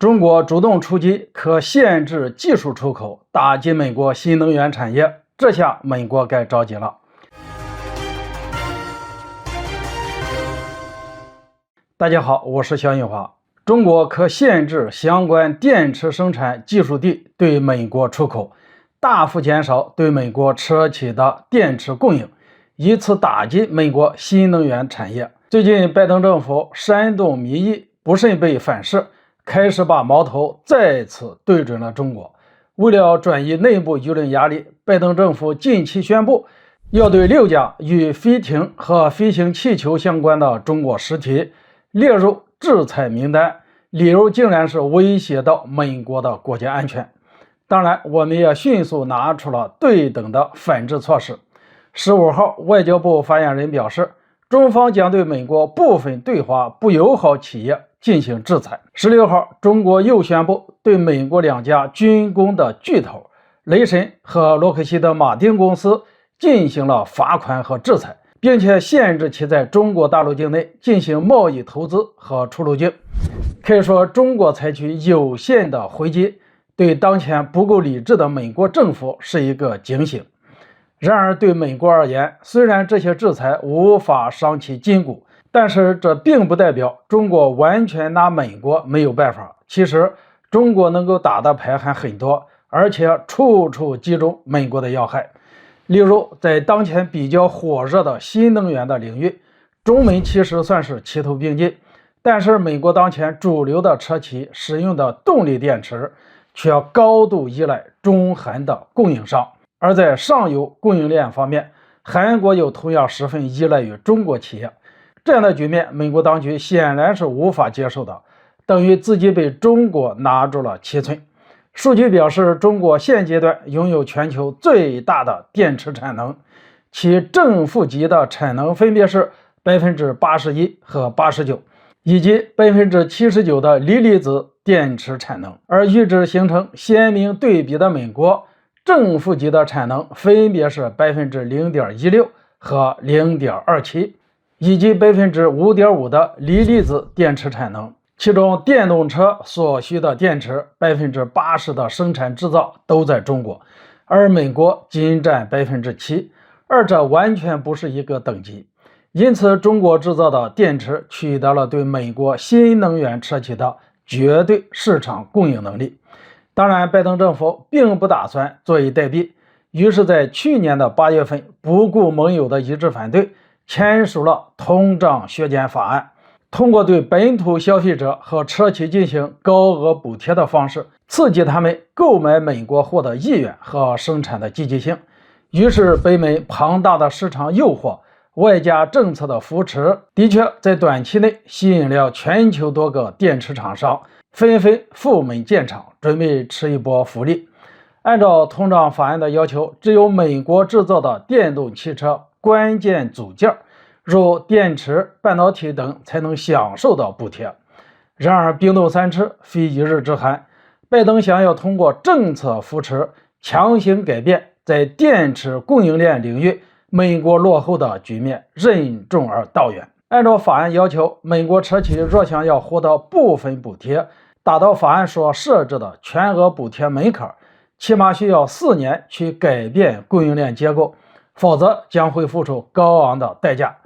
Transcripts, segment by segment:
中国主动出击，可限制技术出口，打击美国新能源产业。这下美国该着急了。大家好，我是肖映华。中国可限制相关电池生产技术地对美国出口，大幅减少对美国车企的电池供应，以此打击美国新能源产业。最近，拜登政府煽动民意，不慎被反噬，开始把矛头再次对准了中国。为了转移内部舆论压力，拜登政府近期宣布，要对6家与飞艇和飞行气球相关的中国实体列入制裁名单，理由竟然是威胁到美国的国家安全。当然，我们也迅速拿出了对等的反制措施。15号，外交部发言人表示，中方将对美国部分对华不友好企业进行制裁。16号，中国又宣布对美国2家军工的巨头雷神和洛克希德马丁公司进行了罚款和制裁，并且限制其在中国大陆境内进行贸易投资和出入境。可以说，中国采取有限的回击，对当前不够理智的美国政府是一个警醒。然而，对美国而言，虽然这些制裁无法伤其筋骨，但是这并不代表中国完全拿美国没有办法。其实，中国能够打的牌还很多，而且处处击中美国的要害。例如，在当前比较火热的新能源的领域，中美其实算是齐头并进，但是美国当前主流的车企使用的动力电池却高度依赖中韩的供应商。而在上游供应链方面，韩国又同样十分依赖于中国企业。这样的局面，美国当局显然是无法接受的，等于自己被中国拿住了七寸。数据表示，中国现阶段拥有全球最大的电池产能，其正负极的产能分别是 81% 和 89%， 以及 79% 的锂离子电池产能。而与之形成鲜明对比的美国，正负极的产能分别是 0.16% 和 0.27%， 以及 5.5% 的锂离子电池产能。其中电动车所需的电池 80% 的生产制造都在中国，而美国仅占 7%， 二者完全不是一个等级。因此，中国制造的电池取得了对美国新能源车企的绝对市场供应能力。当然，拜登政府并不打算坐以待毙，于是在去年的8月份，不顾盟友的一致反对，签署了通胀削减法案，通过对本土消费者和车企进行高额补贴的方式，刺激他们购买美国货的意愿和生产的积极性。于是，北美庞大的市场诱惑，外加政策的扶持，的确在短期内吸引了全球多个电池厂商纷纷赴美建厂，准备吃一波福利。按照通胀法案的要求，只有美国制造的电动汽车关键组件，如电池、半导体等才能享受到补贴。然而，冰冻三尺，非一日之寒。拜登想要通过政策扶持强行改变在电池供应链领域美国落后的局面，任重而道远。按照法案要求，美国车企若想要获得部分补贴，达到法案所设置的全额补贴门槛，起码需要4年去改变供应链结构，否则将会付出高昂的代价。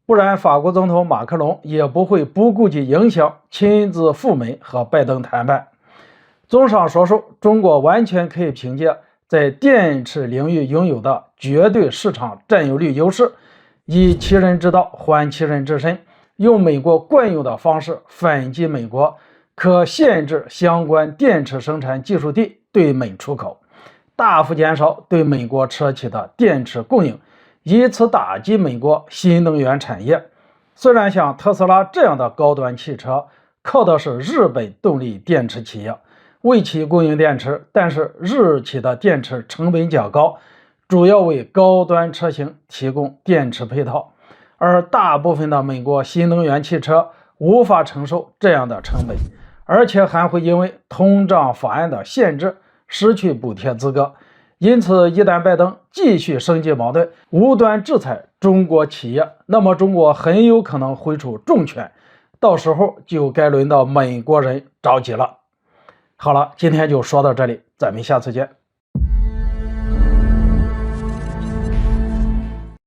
不然，法国总统马克龙也不会不顾及影响亲自赴美和拜登谈判。综上所述，中国完全可以凭借在电池领域拥有的绝对市场占有率优势，以其人之道还其人之身，用美国惯用的方式反击美国，可限制相关电池生产技术地对美出口，大幅减少对美国车企的电池供应，以此打击美国新能源产业。虽然像特斯拉这样的高端汽车靠的是日本动力电池企业为其供应电池，但是日企的电池成本较高，主要为高端车型提供电池配套，而大部分的美国新能源汽车无法承受这样的成本，而且还会因为通胀法案的限制失去补贴资格。因此，一旦拜登继续升级矛盾，无端制裁中国企业，那么中国很有可能挥出重拳，到时候就该轮到美国人着急了。好了，今天就说到这里，咱们下次见。